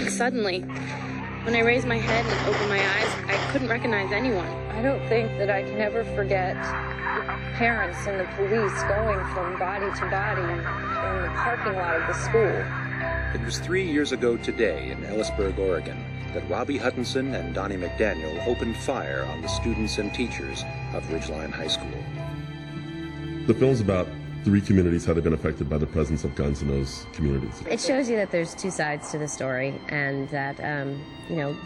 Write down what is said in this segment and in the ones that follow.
happened suddenly. When I raised my head and opened my eyes, I couldn't recognize anyone. I don't think that I can ever forget the parents and the police going from body to body in the parking lot of the school. It was 3 years ago today in Ellisburg, Oregon, that Robbie Hutchinson and Donnie McDaniel opened fire on the students and teachers of Ridgeline High School. The film's about 3 communities, how they've been affected by the presence of guns in those communities. It shows you that there's 2 sides to the story, and that,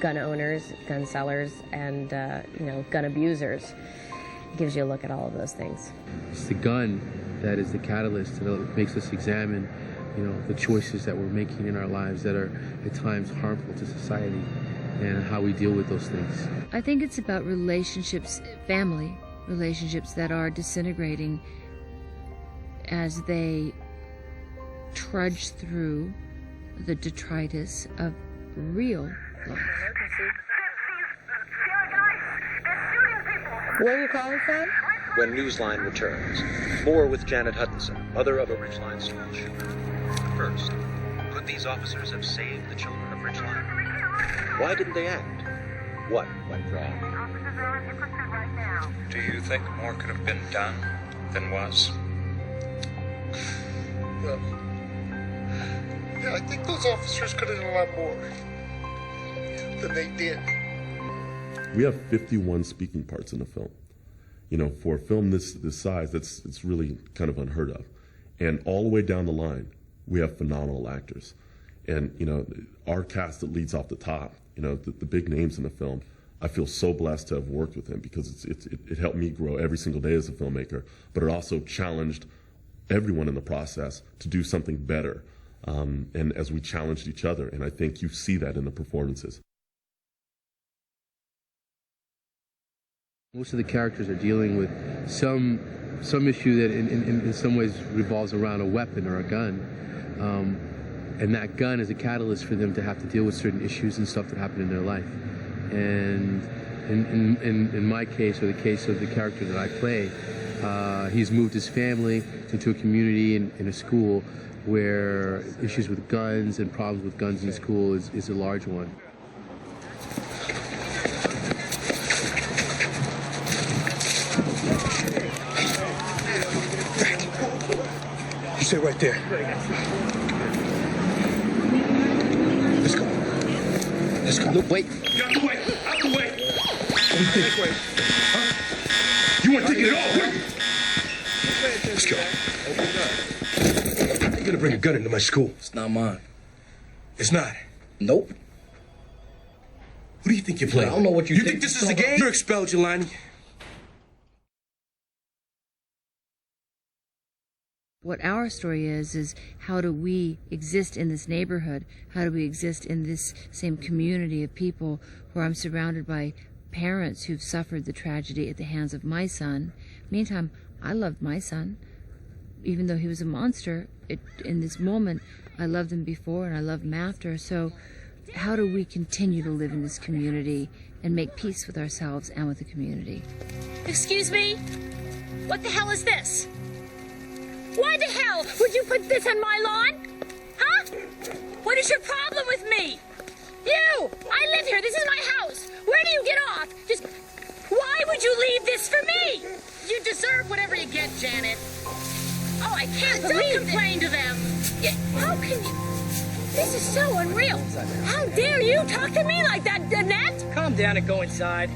gun owners, gun sellers, and, gun abusers. It gives you a look at all of those things. It's the gun that is the catalyst that makes us examine, the choices that we're making in our lives that are at times harmful to society, and how we deal with those things. I think it's about relationships, family relationships that are disintegrating as they trudge through the detritus of real life. Where are you calling from? When Newsline returns, more with Janet Hutchinson, mother of a Ridgeline school shooter. First, could these officers have saved the children of Ridgeline? Why didn't they act? What went wrong? Do you think more could have been done than was? Well, yeah, I think those officers could have done a lot more than they did. We have 51 speaking parts in the film. For a film this size, it's really kind of unheard of. And all the way down the line, we have phenomenal actors. And, our cast that leads off the top, the big names in the film, I feel so blessed to have worked with him because it helped me grow every single day as a filmmaker, but it also challenged everyone in the process to do something better, and as we challenged each other, and I think you see that in the performances. Most of the characters are dealing with some issue that in some ways revolves around a weapon or a gun, and that gun is a catalyst for them to have to deal with certain issues and stuff that happen in their life. And in my case, or the case of the character that I play, he's moved his family into a community in a school where issues with guns and problems with guns in school is a large one. You stay right there. Let's go. Let's go. Look, wait. Get out the way. Out the way. What do you think? Huh? You want to take it all? Let's go. You're gonna bring a gun into my school. It's not mine. It's not. Nope. Who do you think you're playing? I don't know what you think. You think this is a game? You're expelled, Jelani. What our story is how do we exist in this neighborhood? How do we exist in this same community of people where I'm surrounded by parents who've suffered the tragedy at the hands of my son? Meantime, I loved my son. Even though he was a monster, in this moment, I loved him before and I loved him after. So how do we continue to live in this community and make peace with ourselves and with the community? Excuse me? What the hell is this? Why the hell would you put this on my lawn? Huh? What is your problem with me? You! I live here. This is my house. Where do you get off? Just... Why would you leave this for me? You deserve whatever you get, Janet. Oh, I can't believe Don't complain to them. How can you... This is so unreal. How dare you talk to me like that, Annette? Calm down and go inside.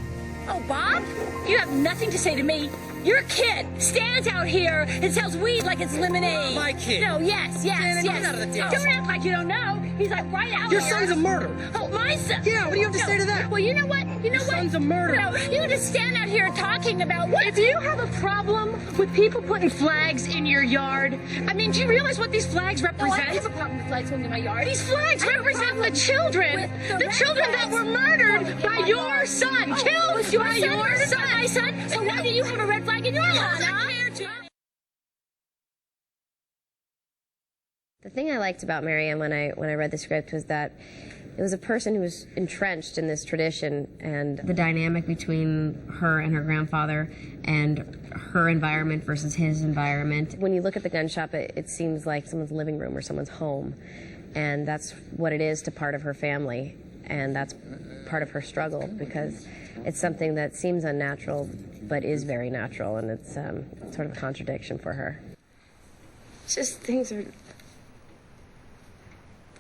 Oh, Bob? You have nothing to say to me. Your kid stands out here and sells weed like it's lemonade. My kid? No, yes. Janet, get out of the damn Don't act like you don't know. He's like right out Your here. son's a murderer. Oh, my son? Yeah, what do you have to say to that? Well, you know what? Your son's a murderer. No, you just stand out here talking about what? If you have a problem with people putting flags in your yard, I mean, do you realize what these flags represent? No, I have a problem with flags going in my yard. These flags represent the children. The children that were murdered by your son. Killed by your son. My son? So why do you have a red flag in your lawn, huh? The thing I liked about Marianne when I read the script was that it was a person who was entrenched in this tradition, and the dynamic between her and her grandfather and her environment versus his environment. When you look at the gun shop, it seems like someone's living room or someone's home. And that's what it is to part of her family, and that's part of her struggle, because it's something that seems unnatural but is very natural, and it's sort of a contradiction for her. It's just things are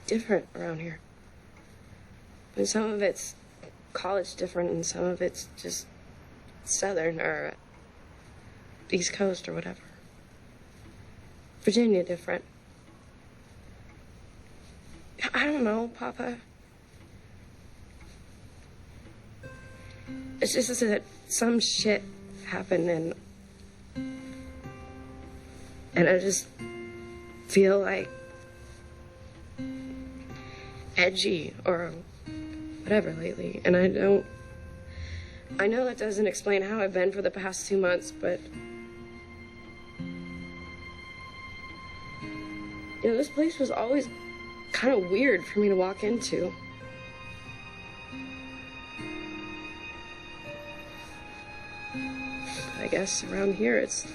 different around here. And some of it's college different, and some of it's just Southern or East Coast or whatever. Virginia different. I don't know, Papa. It's just that some shit happened, and I just feel like edgy or whatever lately, and I know that doesn't explain how I've been for the past 2 months, but you know, this place was always kind of weird for me to walk into. I guess around here it's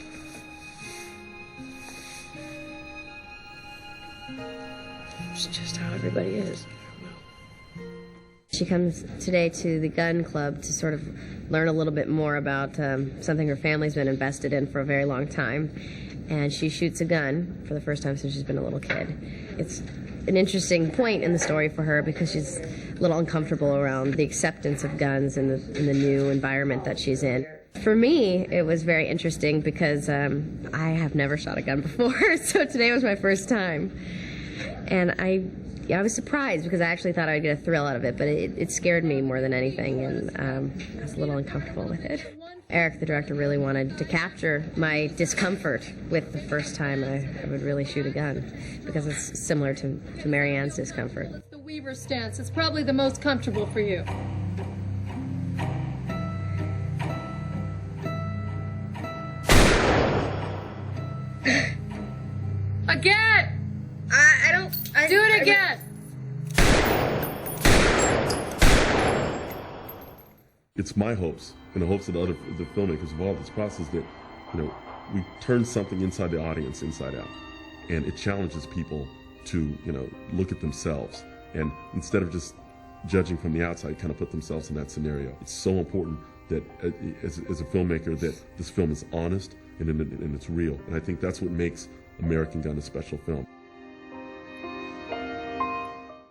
just how everybody is. She comes today to the gun club to sort of learn a little bit more about something her family's been invested in for a very long time. And she shoots a gun for the first time since she's been a little kid. It's an interesting point in the story for her because she's a little uncomfortable around the acceptance of guns in the new environment that she's in. For me, it was very interesting because I have never shot a gun before, so today was my first time. And I was surprised because I actually thought I'd get a thrill out of it, but it scared me more than anything, and I was a little uncomfortable with it. Aric, the director, really wanted to capture my discomfort with the first time I would really shoot a gun, because it's similar to Marianne's discomfort. The Weaver stance. It's probably the most comfortable for you. Again! Do it again! It's my hopes and the hopes of the filmmakers involved in this process that, we turn something inside the audience inside out, and it challenges people to, look at themselves, and instead of just judging from the outside, kind of put themselves in that scenario. It's so important that as a filmmaker that this film is honest and it's real, and I think that's what makes American Gun a special film.